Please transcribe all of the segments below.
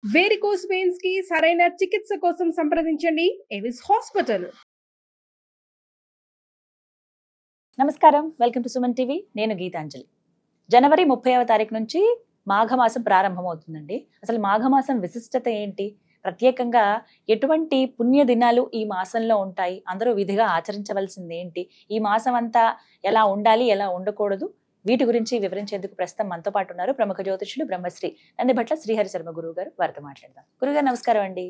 Varicose veins కి సరైన చికిత్స కోసం సంప్రదించండి ఎవిస్ హాస్పిటల్. నమస్కారం, వెల్కమ్ టు సుమన్ టీవీ. నేను గీతాంజలి. జనవరి 30వ తారీఖు నుంచి మాఘమాసం ప్రారంభమవుతుందండి. అసలు మాఘమాసం విశిష్టత ఏంటి, ప్రత్యేకంగా ఎటువంటి పుణ్య దినాలు ఈ మాసంలో ఉంటాయి, అందరూ విధిగా ఆచరించవలసింది ఏంటి, ఈ మాసం అంతా ఎలా ఉండాలి, ఎలా ఉండకూడదు, వీటి గురించి వివరించేందుకు ప్రస్తుతం మనతో పాటు ఉన్నారు ప్రముఖ జ్యోతిషులు బ్రహ్మశ్రీ నందిభట్ల శ్రీహరి శర్మ గురువు గారు. వారితో మాట్లాడదాం. గురుగారు నమస్కారం అండి.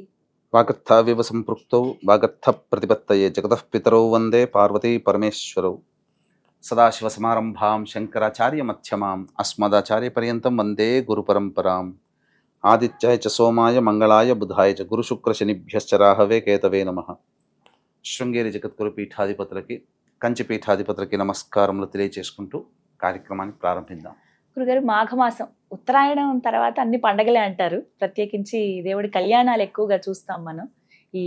వాగర్థావివ సంపృక్తౌ వాగర్థ ప్రతిపత్తయే జగతః పితరౌ వందే పార్వతీ పరమేశ్వరౌ. సదాశివ సమారంభాం శంకరాచార్య మధ్యమాం అస్మదాచార్య పర్యంతం వందే గురు పరంపరాం. ఆదిత్యాయ చ సోమాయ మంగళాయ బుధాయ చ గురు శుక్ర శనిభ్యశ్చ రాహవే కేతవే నమః. శృంగేరి జగద్గురు పీఠాధిపతులకి, కంచి పీఠాధిపతులకి నమస్కారములు తెలియచేసుకుంటూ కార్యక్రమాన్ని ప్రారంభిద్దాం. గురుగారు, మాఘమాసం ఉత్తరాయణం తర్వాత అన్ని పండగలే అంటారు. ప్రత్యేకించి దేవుడి కళ్యాణాలు ఎక్కువగా చూస్తాం మనం ఈ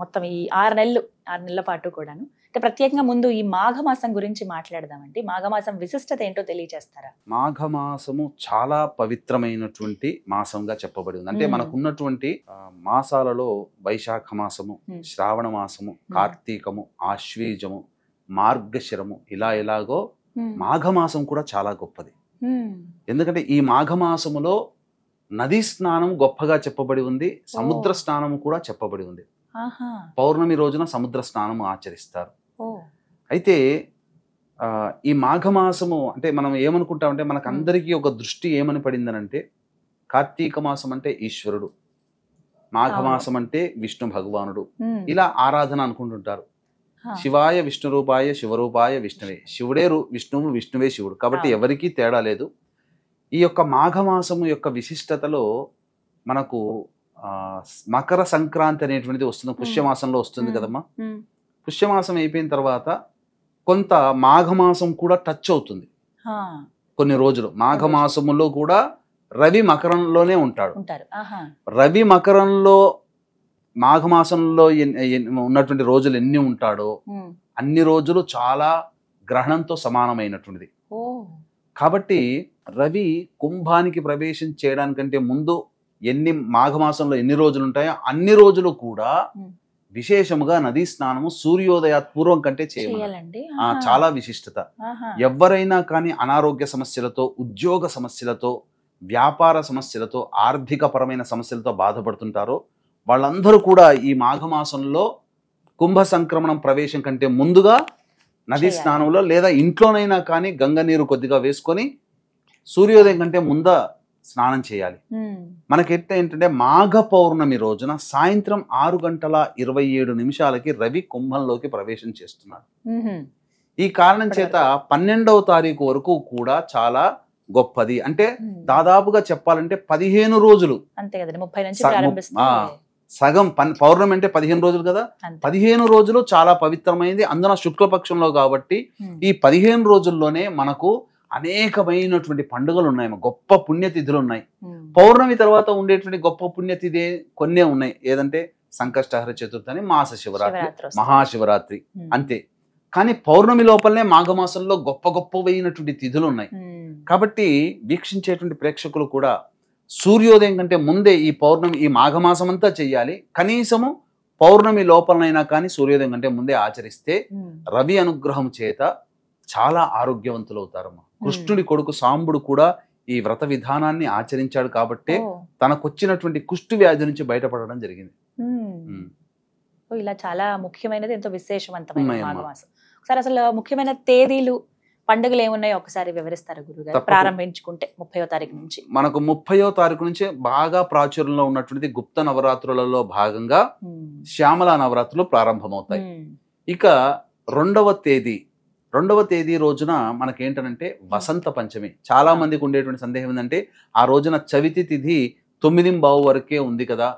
మొత్తం ఈ 6 నెలల పాటు కూడాను. అంటే ప్రత్యేకంగా ముందు ఈ మాఘమాసం గురించి మాట్లాడదామండి. మాఘమాసం విశిష్టత ఏంటో తెలియజేస్తారా? మాఘమాసము చాలా పవిత్రమైనటువంటి మాసంగా చెప్పబడి ఉంది. అంటే మనకున్నటువంటి మాసాలలో వైశాఖ మాసము, శ్రావణ మాసము, కార్తీకము, ఆశ్వీజము, మార్గశిరము, ఇలాగో మాఘమాసం కూడా చాలా గొప్పది. ఎందుకంటే ఈ మాఘమాసములో నదీ స్నానం గొప్పగా చెప్పబడి ఉంది, సముద్ర స్నానం కూడా చెప్పబడి ఉంది. పౌర్ణమి రోజున సముద్ర స్నానము ఆచరిస్తారు. అయితే ఈ మాఘమాసము అంటే మనం ఏమనుకుంటామంటే, మనకు అందరికీ ఒక దృష్టి ఏమని పడిందనంటే, కార్తీక మాసం అంటే ఈశ్వరుడు, మాఘమాసం అంటే విష్ణు భగవానుడు, ఇలా ఆరాధన అనుకుంటుంటారు. శివాయ విష్ణు రూపాయ శివరూపాయ విష్ణువే, శివుడే విష్ణువు, విష్ణువే శివుడు, కాబట్టి ఎవరికీ తేడా లేదు. ఈ యొక్క మాఘమాసము యొక్క విశిష్టతలో మనకు మకర సంక్రాంతి అనేటువంటిది వస్తుంది, పుష్యమాసంలో వస్తుంది కదమ్మా. పుష్యమాసం అయిపోయిన తర్వాత కొంత మాఘమాసం కూడా టచ్ అవుతుంది. కొన్ని రోజులు మాఘమాసములో కూడా రవి మకరంలోనే ఉంటాడు. రవి మకరంలో మాఘమాసంలో ఉన్నటువంటి రోజులు ఎన్ని ఉంటాడో అన్ని రోజులు చాలా గ్రహణంతో సమానమైనటువంటిది. కాబట్టి రవి కుంభానికి ప్రవేశం చేయడానికంటే ముందు మాఘమాసంలో ఎన్ని రోజులు ఉంటాయో అన్ని రోజులు కూడా విశేషముగా నదీ స్నానము సూర్యోదయాత్ పూర్వం కంటే చేయాలండి. చాలా విశిష్టత. ఎవరైనా కానీ అనారోగ్య సమస్యలతో, ఉద్యోగ సమస్యలతో, వ్యాపార సమస్యలతో, ఆర్థిక పరమైన సమస్యలతో బాధపడుతుంటారో వాళ్ళందరూ కూడా ఈ మాఘమాసంలో కుంభ సంక్రమణం ప్రవేశం కంటే ముందుగా నదీ స్నానంలో లేదా ఇంట్లోనైనా కానీ గంగ నీరు కొద్దిగా వేసుకొని సూర్యోదయం కంటే ముందు స్నానం చేయాలి. మనకెట్ట ఏంటంటే మాఘ పౌర్ణమి రోజున సాయంత్రం 6:27 రవి కుంభంలోకి ప్రవేశం చేస్తున్నాడు. ఈ కారణం చేత 12వ తారీఖు వరకు కూడా చాలా గొప్పది. అంటే దాదాపుగా చెప్పాలంటే 15 రోజులు, సగం పౌర్ణమి అంటే 15 రోజులు కదా, 15 రోజులు చాలా పవిత్రమైంది. అందున శుక్లపక్షంలో కాబట్టి ఈ 15 రోజుల్లోనే మనకు అనేకమైనటువంటి పండుగలు ఉన్నాయి, గొప్ప పుణ్యతిథులు ఉన్నాయి. పౌర్ణమి తర్వాత ఉండేటువంటి గొప్ప పుణ్యతిథి కొన్నే ఉన్నాయి. ఏదంటే సంకష్టహర చతుర్థి అని, మాస శివరాత్రి, మహాశివరాత్రి, అంతే. కానీ పౌర్ణమి లోపలనే మాఘమాసంలో గొప్పవైనటువంటి తిథులు ఉన్నాయి. కాబట్టి వీక్షించేటువంటి ప్రేక్షకులు కూడా సూర్యోదయం కంటే ముందే ఈ మాఘమాసం అంతా చెయ్యాలి. కనీసము పౌర్ణమి లోపలనైనా కానీ సూర్యోదయం కంటే ముందే ఆచరిస్తే రవి అనుగ్రహం చేత చాలా ఆరోగ్యవంతులు అవుతారమ్మా. కృష్ణుడి కొడుకు సాంబుడు కూడా ఈ వ్రత విధానాన్ని ఆచరించాడు కాబట్టి తనకొచ్చినటువంటి కుష్టు వ్యాధి నుంచి బయటపడడం జరిగింది. ఇలా చాలా ముఖ్యమైనది, ఎంతో విశేషవంతమైన మాఘమాసం. ఒకసారి అసలు ముఖ్యమైన తేదీలు, పండుగలు ఏమున్నాయో ఒకసారి వివరిస్తారు గురుగారు? ప్రారంభించుకుంటే 30వ తారీఖు నుంచి. మనకు 30వ తారీఖు నుంచే బాగా ప్రాచుర్యంలో ఉన్నటువంటి గుప్త నవరాత్రులలో భాగంగా శ్యామల నవరాత్రులు ప్రారంభమవుతాయి. ఇక రెండవ తేదీ రోజున మనకేంటంటే వసంత పంచమి. చాలా మందికి ఉండేటువంటి సందేహం ఏంటంటే, ఆ రోజున చవితి తిథి 9:15 వరకే ఉంది కదా,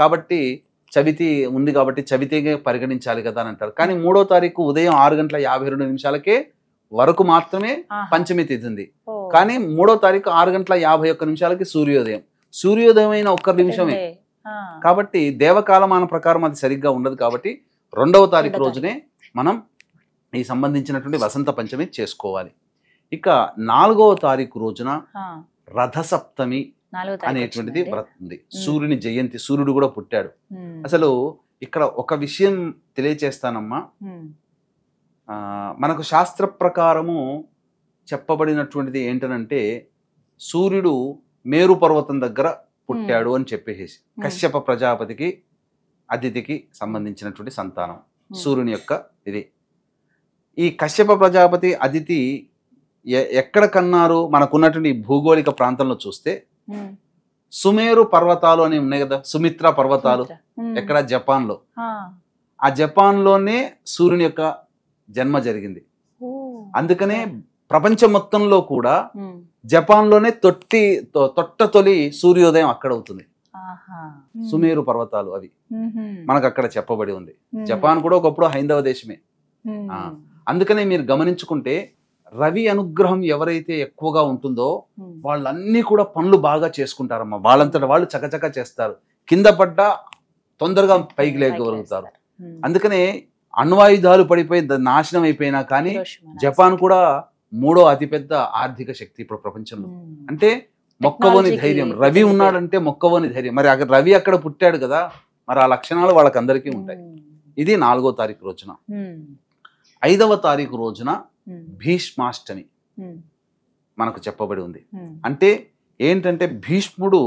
కాబట్టి చవితి ఉంది కాబట్టి చవితిగా పరిగణించాలి కదా అని అంటారు. కానీ 3వ తారీఖు ఉదయం 6:52 వరకు మాత్రమే పంచమి తిథి ఉంది. కానీ 3వ తారీఖు 6:51 సూర్యోదయం అయిన 1 నిమిషమే. కాబట్టి దేవకాలమాన ప్రకారం అది సరిగ్గా ఉండదు. కాబట్టి 2వ తారీఖు రోజునే మనం ఈ సంబంధించినటువంటి వసంత పంచమి చేసుకోవాలి. ఇక 4వ తారీఖు రోజున రథసప్తమి అనేటువంటిది వ్రతం ఉంది. సూర్యుని జయంతి, సూర్యుడు కూడా పుట్టాడు. అసలు ఇక్కడ ఒక విషయం తెలియచేస్తానమ్మా. మనకు శాస్త్ర ప్రకారము చెప్పబడినటువంటిది ఏంటనంటే సూర్యుడు మేరు పర్వతం దగ్గర పుట్టాడు అని చెప్పేసి కశ్యప ప్రజాపతికి అదితికి సంబంధించినటువంటి సంతానం సూర్యుని యొక్క ఇది. ఈ కశ్యప ప్రజాపతి అదితి ఎక్కడ కన్నారు? మనకున్నటువంటి భూగోళిక ప్రాంతంలో చూస్తే సుమేరు పర్వతాలు అని ఉన్నాయి కదా, సుమిత్ర పర్వతాలు ఎక్కడ? జపాన్ లో. ఆ జపాన్ లోనే సూర్యుని యొక్క జన్మ జరిగింది. అందుకనే ప్రపంచం మొత్తంలో కూడా జపాన్ లోనే తొలి సూర్యోదయం అక్కడ అవుతుంది. సుమేరు పర్వతాలు అవి మనకు అక్కడ చెప్పబడి ఉంది. జపాన్ కూడా ఒకప్పుడు హైందవ దేశమే. అందుకనే మీరు గమనించుకుంటే రవి అనుగ్రహం ఎవరైతే ఎక్కువగా ఉంటుందో వాళ్ళన్నీ కూడా పనులు బాగా చేసుకుంటారమ్మా. వాళ్ళంతటా వాళ్ళు చకచక చేస్తారు, కింద పడ్డా తొందరగా పైకి లేకగలుగుతారు. అందుకనే అణ్వాయుధాలు పడిపోయి నాశనం అయిపోయినా కానీ జపాన్ కూడా 3వ అతిపెద్ద ఆర్థిక శక్తి ఇప్పుడు ప్రపంచంలో. అంటే మొక్కవోని ధైర్యం, రవి ఉన్నాడంటే మొక్కవోని ధైర్యం. మరి అక్కడ రవి అక్కడ పుట్టాడు కదా, మరి ఆ లక్షణాలు వాళ్ళకందరికీ ఉంటాయి. ఇది 4వ తారీఖు రోజున. 5వ తారీఖు రోజున భీష్మాష్టమి మనకు చెప్పబడి ఉంది. అంటే ఏంటంటే భీష్ముడు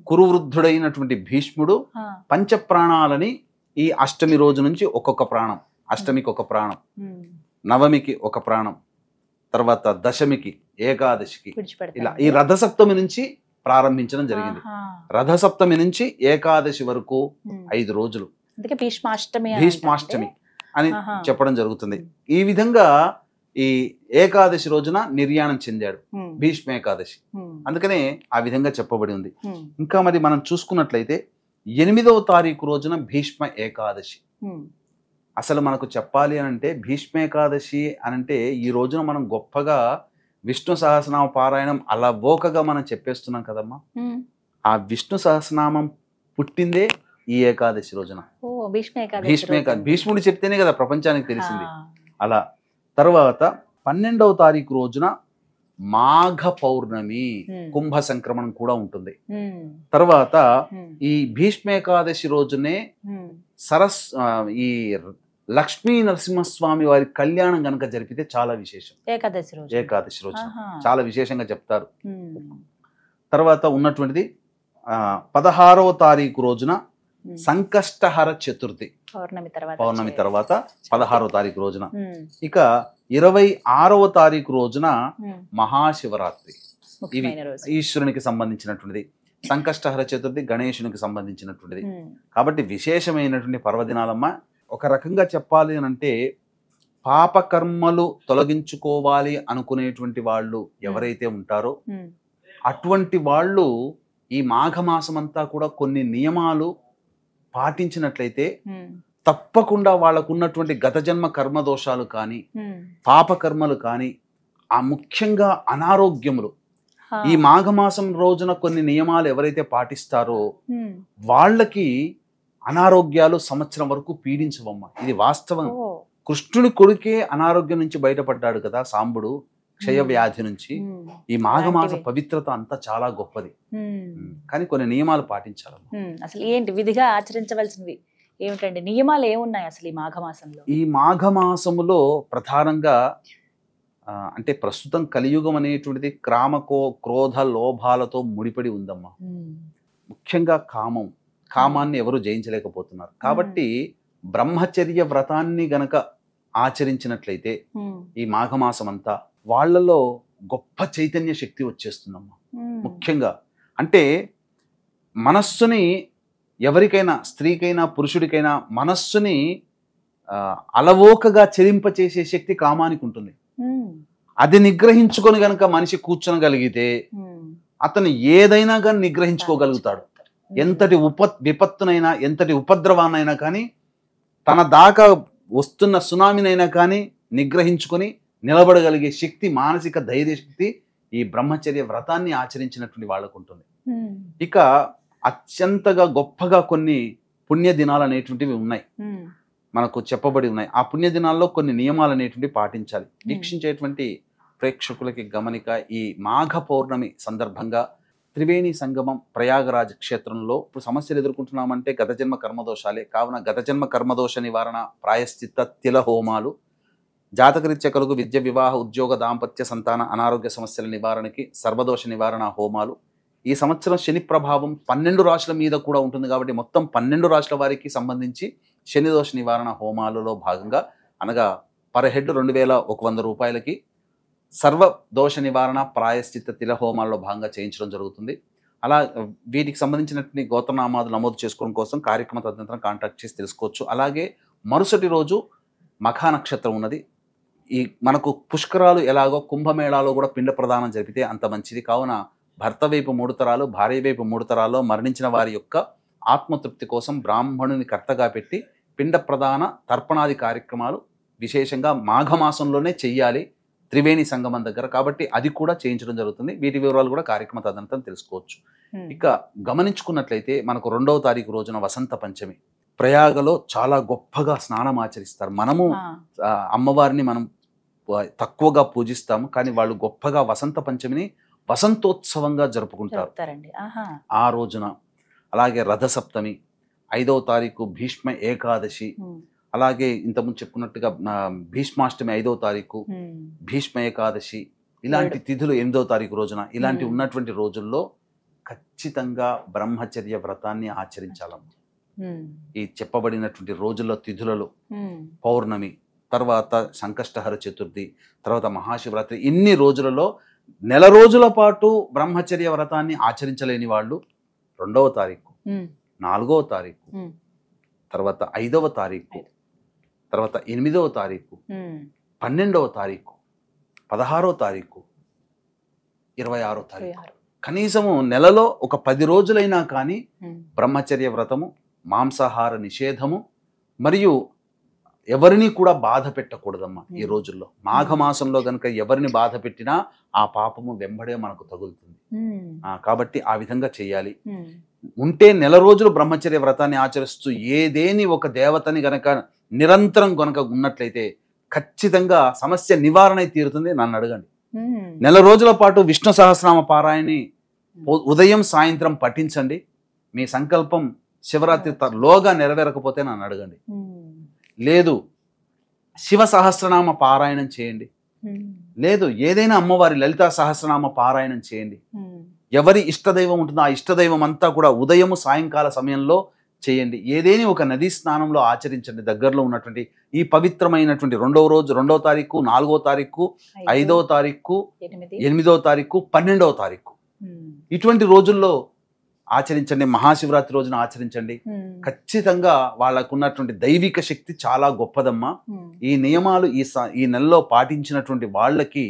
కురువృద్ధుడైనటువంటి భీష్ముడు పంచప్రాణాలని ఈ అష్టమి రోజు నుంచి ఒక్కొక్క ప్రాణం, అష్టమికి ఒక ప్రాణం, నవమికి ఒక ప్రాణం, తర్వాత దశమికి, ఏకాదశికి, ఇలా ఈ రథసప్తమి నుంచి ప్రారంభించడం జరిగింది. రథసప్తమి నుంచి ఏకాదశి వరకు 5 రోజులు భీష్మాష్టమి అని చెప్పడం జరుగుతుంది. ఈ విధంగా ఈ ఏకాదశి రోజున నిర్యాణం చెందాడు భీష్మ ఏకాదశి. అందుకనే ఆ విధంగా చెప్పబడి ఉంది. ఇంకా మరి మనం చూసుకున్నట్లయితే 8వ తారీఖు రోజున భీష్మ ఏకాదశి. అసలు మనకు చెప్పాలి అనంటే భీష్మ ఏకాదశి అనంటే ఈ రోజున మనం గొప్పగా విష్ణు సహస్రనామ పారాయణం అలవోకగా మనం చెప్పేస్తున్నాం కదమ్మా. ఆ విష్ణు సహస్రనామం పుట్టిందే ఈ ఏకాదశి రోజున. భీష్ముడు చెప్తేనే కదా ప్రపంచానికి తెలిసింది. అలా తర్వాత 12వ తారీఖు రోజున మాఘ పౌర్ణమి, కుంభ సంక్రమణం కూడా ఉంటుంది. తర్వాత ఈ భీష్మ ఏకాదశి రోజునే ఈ లక్ష్మీ నరసింహస్వామి వారి కళ్యాణం గనక జరిపితే చాలా విశేషం. ఏకాదశి రోజు చాలా విశేషంగా చెప్తారు. తర్వాత ఉన్నటువంటిది 16వ తారీఖు రోజున సంకష్టహర చతుర్థి, పౌర్ణమి తర్వాత 16వ తారీఖు రోజున. ఇక 26వ తారీఖు రోజున మహాశివరాత్రి. ఇవి ఈశ్వరునికి సంబంధించినటువంటిది. సంకష్టహర చతుర్థి గణేశునికి సంబంధించినటువంటిది. కాబట్టి విశేషమైనటువంటి పర్వదినాలమ్మ. ఒక రకంగా చెప్పాలి అని అంటే పాపకర్మలు తొలగించుకోవాలి అనుకునేటువంటి వాళ్ళు ఎవరైతే ఉంటారో అటువంటి వాళ్ళు ఈ మాఘమాసం అంతా కూడా కొన్ని నియమాలు పాటించినట్లయితే తప్పకుండా వాళ్ళకున్నటువంటి గత జన్మ కర్మదోషాలు కానీ పాపకర్మలు కానీ ఆ ముఖ్యంగా అనారోగ్యములు ఈ మాఘమాసం రోజున కొన్ని నియమాలు ఎవరైతే పాటిస్తారో వాళ్ళకి అనారోగ్యాలు సంవత్సరం వరకు పీడించవమ్మా. ఇది వాస్తవం. కృష్ణుడి కొడుకే అనారోగ్యం నుంచి బయటపడ్డాడు కదా సాంబుడు, క్షయ వ్యాధి నుంచి. ఈ మాఘమాస పవిత్రత అంతా చాలా గొప్పది. కానీ కొన్ని నియమాలు పాటించాలమ్మా. అసలు ఏంటి విధిగా ఆచరించవలసినవి ఏమిటండి? నియమాలు ఏమున్నాయి అసలు ఈ మాఘమాసంలో? ఈ మాఘమాసములో ప్రధానంగా అంటే ప్రస్తుతం కలియుగం అనేటువంటిది క్రోధ లోభాలతో ముడిపడి ఉందమ్మా. ముఖ్యంగా కామాన్ని ఎవరు జయించలేకపోతున్నారు. కాబట్టి బ్రహ్మచర్య వ్రతాన్ని గనక ఆచరించినట్లయితే ఈ మాఘమాసం అంతా వాళ్ళలో గొప్ప చైతన్య శక్తి వచ్చేస్తుందమ్మా. ముఖ్యంగా అంటే మనస్సుని ఎవరికైనా, స్త్రీకైనా పురుషుడికైనా మనస్సుని అలవోకగా చెలింపచేసే శక్తి కామానికి ఉంటుంది. అది నిగ్రహించుకొని గనక మనిషి కూర్చొనగలిగితే అతను ఏదైనా కానీ నిగ్రహించుకోగలుగుతాడు. ఎంతటి విపత్తునైనా, ఎంతటి ఉపద్రవాన్నైనా కానీ, తన దాకా వస్తున్న సునామీనైనా కానీ నిగ్రహించుకొని నిలబడగలిగే శక్తి, మానసిక ధైర్య శక్తి ఈ బ్రహ్మచర్య వ్రతాన్ని ఆచరించినటువంటి వాళ్ళకు ఉంటుంది. ఇక అత్యంతగా గొప్పగా కొన్ని పుణ్య దినాలు అనేటువంటివి ఉన్నాయి, మనకు చెప్పబడి ఉన్నాయి. ఆ పుణ్య దినాల్లో కొన్ని నియమాలు అనేటువంటివి పాటించాలి. వీక్షించేటువంటి ప్రేక్షకులకి గమనిక, ఈ మాఘ పౌర్ణమి సందర్భంగా త్రివేణి సంగమం ప్రయాగరాజ్ క్షేత్రంలో ఇప్పుడు సమస్యలు ఎదుర్కొంటున్నామంటే గత జన్మ కర్మదోషాలే. కావున గత జన్మ కర్మదోష నివారణ, ప్రాయశ్చిత్త, తిల హోమాలు, జాతకరీత్యా కలుగు విద్య, వివాహ, ఉద్యోగ, దాంపత్య, సంతాన, అనారోగ్య సమస్యల నివారణకి సర్వదోష నివారణ హోమాలు. ఈ సంవత్సరం శని ప్రభావం 12 రాశుల మీద కూడా ఉంటుంది కాబట్టి మొత్తం 12 రాశుల వారికి సంబంధించి శని దోష నివారణ హోమాలలో భాగంగా, అనగా పర్ హెడ్ 2100 రూపాయలకి సర్వ దోష నివారణ, ప్రాయశ్చిత్త, తిల హోమాల్లో భాగంగా చేయించడం జరుగుతుంది. అలా వీటికి సంబంధించినటువంటి గోత్రనామాలు నమోదు చేసుకోవడం కోసం కార్యక్రమ తదనంతరం కాంటాక్ట్ చేసి తెలుసుకోవచ్చు. అలాగే మరుసటి రోజు మఖా నక్షత్రం ఉన్నది. ఈ మనకు పుష్కరాలు ఎలాగో కుంభమేళాలో కూడా పిండ ప్రదానం జరిపితే అంత మంచిది. కావున భర్త వైపు 3 తరాలు, భార్య వైపు 3 తరాల్లో మరణించిన వారి యొక్క ఆత్మతృప్తి కోసం బ్రాహ్మణుని కర్తగా పెట్టి పిండ ప్రదాన తర్పణాది కార్యక్రమాలు విశేషంగా మాఘమాసంలోనే చెయ్యాలి త్రివేణి సంగమం దగ్గర. కాబట్టి అది కూడా చేయించడం జరుగుతుంది. వీటి వివరాలు కూడా కార్యక్రమ తదనంతరం తెలుసుకోవచ్చు. ఇక గమనించుకున్నట్లయితే మనకు 2వ తారీఖు రోజున వసంత పంచమి. ప్రయాగలో చాలా గొప్పగా స్నానం ఆచరిస్తారు. మనము అమ్మవారిని మనం తక్కువగా పూజిస్తాము, కానీ వాళ్ళు గొప్పగా వసంత పంచమిని వసంతోత్సవంగా జరుపుకుంటారు ఆ రోజున. అలాగే రథసప్తమి, 5వ తారీఖు భీష్మ ఏకాదశి, అలాగే ఇంతకుముందు చెప్పుకున్నట్టుగా భీష్మాష్టమి 5వ తారీఖు, భీష్మ ఏకాదశి, ఇలాంటి తిథులు 8వ తారీఖు రోజున, ఇలాంటి ఉన్నటువంటి రోజుల్లో ఖచ్చితంగా బ్రహ్మచర్య వ్రతాన్ని ఆచరించాలమ్మ. ఈ చెప్పబడినటువంటి రోజుల్లో తిథులలో పౌర్ణమి తర్వాత సంకష్టహర చతుర్థి తర్వాత మహాశివరాత్రి, ఇన్ని రోజులలో నెల రోజుల పాటు బ్రహ్మచర్య వ్రతాన్ని ఆచరించలేని వాళ్ళు 2వ తారీఖు, 4వ తారీఖు, తర్వాత 5వ తారీఖు, తర్వాత 8వ తారీఖు, 12వ తారీఖు, 16వ తారీఖు, 26వ తారీఖు, కనీసము నెలలో ఒక 10 రోజులైనా కానీ బ్రహ్మచర్య వ్రతము, మాంసాహార నిషేధము, మరియు ఎవరిని కూడా బాధ పెట్టకూడదమ్మా ఈ రోజుల్లో. మాఘమాసంలో కనుక ఎవరిని బాధ పెట్టినా ఆ పాపము వెంబడే మనకు తగులుతుంది. కాబట్టి ఆ విధంగా చేయాలి. ఉంటే నెల రోజులు బ్రహ్మచర్య వ్రతాన్ని ఆచరిస్తూ ఏదేని ఒక దేవతని గనక నిరంతరం గనక ఉన్నట్లయితే ఖచ్చితంగా సమస్య నివారణ తీరుతుంది. నన్ను అడగండి. నెల రోజుల పాటు విష్ణు సహస్రనామ పారాయణని ఉదయం సాయంత్రం పఠించండి. మీ సంకల్పం శివరాత్రి లోగా నెరవేరకపోతే నన్ను అడగండి. లేదు శివ సహస్రనామ పారాయణం చేయండి, లేదు ఏదైనా అమ్మవారి లలితా సహస్రనామ పారాయణం చేయండి. ఎవరి ఇష్టదైవం ఉంటుందో ఆ ఇష్టదైవం అంతా కూడా ఉదయము సాయంకాల సమయంలో చేయండి. ఏదేని ఒక నదీ స్నానంలో ఆచరించండి. దగ్గరలో ఉన్నటువంటి ఈ పవిత్రమైనటువంటి 2వ రోజు, 2వ తారీఖు, 4వ తారీఖు, 5వ తారీఖు, 8వ తారీఖు, 12వ తారీఖు, ఇటువంటి రోజుల్లో ఆచరించండి. మహాశివరాత్రి రోజున ఆచరించండి. ఖచ్చితంగా వాళ్ళకున్నటువంటి దైవిక శక్తి చాలా గొప్పదమ్మా. ఈ నియమాలు ఈ నెలలో పాటించినటువంటి వాళ్ళకి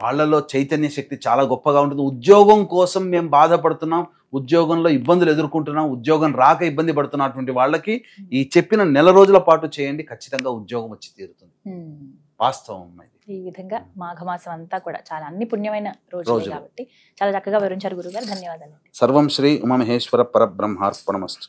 వాళ్ళలో చైతన్య శక్తి చాలా గొప్పగా ఉంటుంది. ఉద్యోగం కోసం మేము బాధపడుతున్నాం, ఉద్యోగంలో ఇబ్బందులు ఎదుర్కొంటున్నాం, ఉద్యోగం రాక ఇబ్బంది పడుతున్నటువంటి వాళ్ళకి ఈ చెప్పిన నెల రోజుల పాటు చేయండి. ఖచ్చితంగా ఉద్యోగం వచ్చి తీరుతుంది. వాస్తవం. ఈ విధంగా మాఘమాసం అంతా కూడా చాలా అన్ని పుణ్యమైన రోజులు కాబట్టి చాలా చక్కగా వివరించారు గురుగారు. ధన్యవాదాలు. సర్వం శ్రీ ఉమామహేశ్వర పరబ్రహ్మార్పణమస్తు.